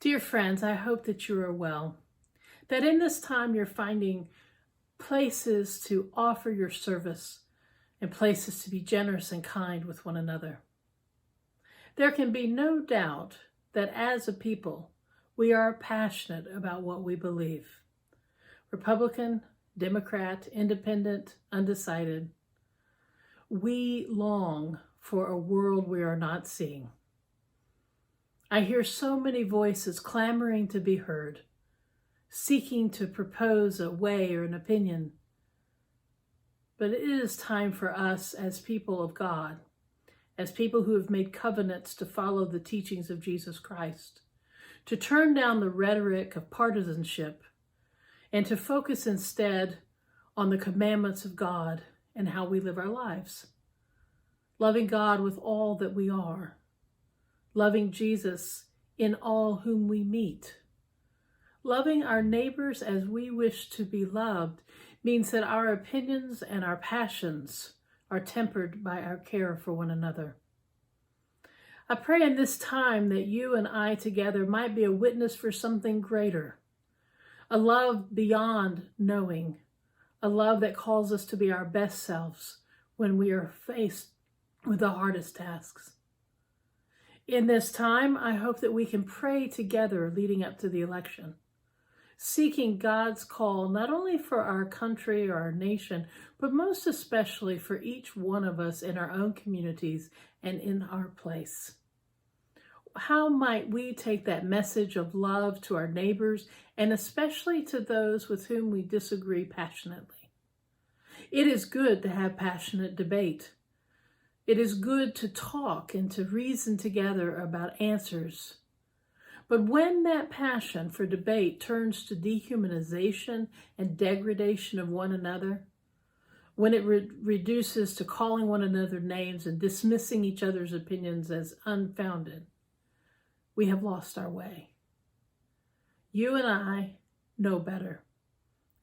Dear friends, I hope that you are well, that in this time you're finding places to offer your service and places to be generous and kind with one another. There can be no doubt that as a people, we are passionate about what we believe. Republican, Democrat, Independent, undecided. We long for a world we are not seeing. I hear so many voices clamoring to be heard, seeking to propose a way or an opinion. But it is time for us as people of God, as people who have made covenants to follow the teachings of Jesus Christ, to turn down the rhetoric of partisanship and to focus instead on the commandments of God and how we live our lives. Loving God with all that we are. Loving Jesus in all whom we meet. Loving our neighbors as we wish to be loved means that our opinions and our passions are tempered by our care for one another. I pray in this time that you and I together might be a witness for something greater, a love beyond knowing, a love that calls us to be our best selves when we are faced with the hardest tasks. In this time, I hope that we can pray together leading up to the election, seeking God's call not only for our country or our nation, but most especially for each one of us in our own communities and in our place. How might we take that message of love to our neighbors and especially to those with whom we disagree passionately? It is good to have passionate debate. It is good to talk and to reason together about answers. But when that passion for debate turns to dehumanization and degradation of one another, when it reduces to calling one another names and dismissing each other's opinions as unfounded, we have lost our way. You and I know better.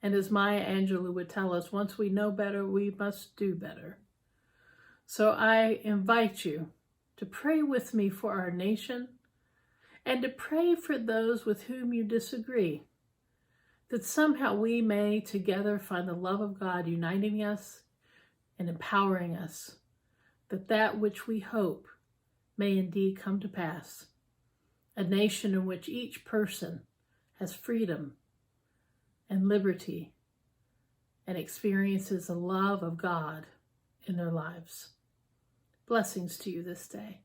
And as Maya Angelou would tell us, once we know better, we must do better. So I invite you to pray with me for our nation and to pray for those with whom you disagree, that somehow we may together find the love of God uniting us and empowering us, that which we hope may indeed come to pass, a nation in which each person has freedom and liberty and experiences the love of God in their lives. Blessings to you this day.